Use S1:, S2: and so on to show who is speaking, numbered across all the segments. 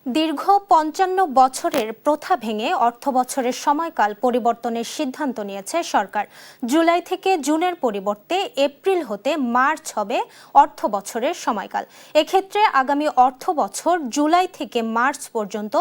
S1: দীর্ঘ ৫৫ বছরের প্রথা ভেঙে অর্থবছরের সময়কাল পরিবর্তনের সিদ্ধান্ত নিয়েছে সরকার। জুলাই থেকে জুনের পরিবর্তে এপ্রিল হতে মার্চ হবে অর্থবছরের সময়কাল। এক্ষেত্রে আগামী অর্থবছর জুলাই থেকে মার্চ পর্যন্ত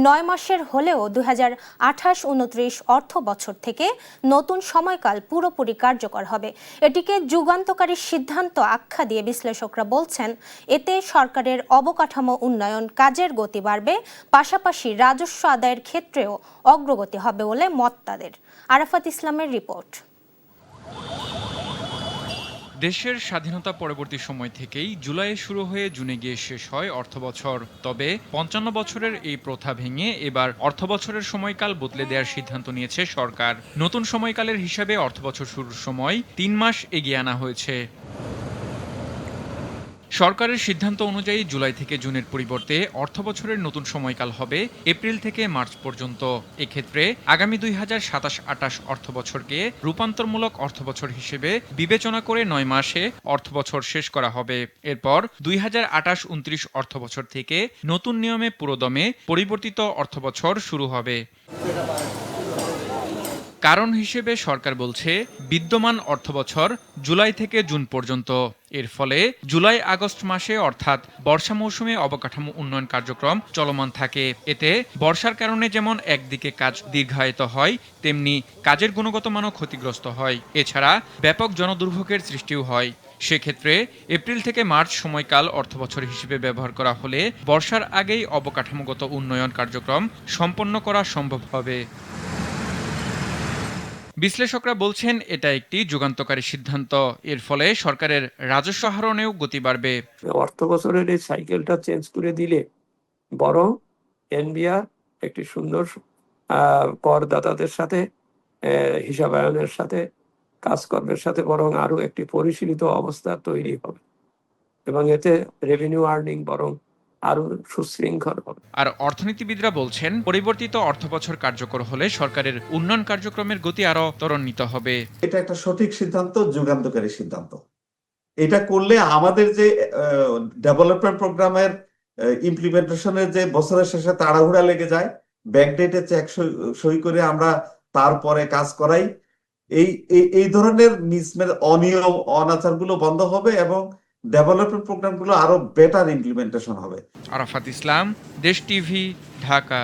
S1: ৯ মাসের হলেও ২০২৮-২৯ অর্থবছর থেকে নতুন সময়কাল পুরোপুরি কার্যকর হবে। এটিকে যুগান্তকারী সিদ্ধান্ত আখ্যা দিয়ে বিশ্লেষকরা বলছেন, এতে সরকারের অবকাঠামো উন্নয়ন কাজের গতি বাড়বে, পাশাপাশি রাজস্ব আদায়ের ক্ষেত্রেও অগ্রগতি হবে বলে মত তাদের। আরাফাত ইসলামের রিপোর্ট।
S2: দেশের স্বাধীনতা পরবর্তী সময় থেকেই জুলাইয়ে শুরু হয়ে জুনে গিয়ে শেষ হয় অর্থবছর। তবে ৫৫ বছরের এই প্রথা ভেঙে এবার অর্থবছরের সময়কাল বদলে দেওয়ার সিদ্ধান্ত নিয়েছে সরকার। নতুন সময়কালের হিসাবে অর্থবছর শুরুর সময় ৩ মাস এগিয়ে আনা হয়েছে। সরকারের সিদ্ধান্ত অনুযায়ী জুলাই থেকে জুনের পরিবর্তে অর্থবছরের নতুন সময়কাল হবে এপ্রিল থেকে মার্চ পর্যন্ত। এক্ষেত্রে আগামী ২০২৭-২৮ অর্থবছরকে রূপান্তরমূলক অর্থবছর হিসেবে বিবেচনা করে ৯ মাসে অর্থবছর শেষ করা হবে। এরপর ২০২৮-২৯ অর্থবছর থেকে নতুন নিয়মে পুরোদমে পরিবর্তিত অর্থবছর শুরু হবে। কারণ হিসেবে সরকার বলছে, বিদ্যমান অর্থবছর জুলাই থেকে জুন পর্যন্ত। এর ফলে জুলাই-আগস্ট মাসে অর্থাৎ বর্ষা মৌসুমে অবকাঠামো উন্নয়ন কার্যক্রম চলমান থাকে। এতে বর্ষার কারণে যেমন একদিকে কাজ দীর্ঘায়িত হয়, তেমনি কাজের গুণগত মানও ক্ষতিগ্রস্ত হয়। এছাড়া ব্যাপক জনদুর্ভোগের সৃষ্টিও হয়। সেক্ষেত্রে এপ্রিল থেকে মার্চ সময়কাল অর্থবছর হিসেবে ব্যবহার করা হলে বর্ষার আগেই অবকাঠামোগত উন্নয়ন কার্যক্রম সম্পন্ন করা সম্ভব হবে। বিশ্লেষকরা বলছেন, এটা একটি যুগান্তকারী সিদ্ধান্ত। এর ফলে সরকারের রাজস্ব আহরণেও গতি বাড়বে।
S3: অর্থ বছরের এই সাইকেলটা চেঞ্জ করে দিলে বরং এনবিআর একটি সুন্দর করদাতাদের সাথে হিসাবায়নের সাথে কাজকর্মের সাথে বরং আরো একটি পরিশীলিত অবস্থা তৈরি হবে এবং এতে রেভিনিউ আর্নিং বরং আরো সুশৃঙ্খল হবে।
S2: আর অর্থনীতিবিদরা বলছেন, পরিবর্তিত অর্থবছর কার্যকর হলে সরকারের উন্নয়ন কার্যক্রমের গতি আরো ত্বরান্বিত হবে।
S4: এটা একটা সঠিক সিদ্ধান্ত, যুগান্তকারী সিদ্ধান্ত। এটা করলে আমাদের যে ডেভেলপমেন্ট প্রোগ্রামের ইমপ্লিমেন্টেশনের যে বছরের শেষে তাড়াহুড়া লেগে যায়, ব্যাকডেটে চেক সই করে আমরা তারপরে কাজ করাই, এই ধরনের অনিয়ম অনাচারগুলো বন্ধ হবে এবং ডেভেলপমেন্ট প্রোগ্রামগুলো আরো বেটার ইমপ্লিমেন্টেশন হবে।
S2: আরাফাত ইসলাম, দেশ টিভি, ঢাকা।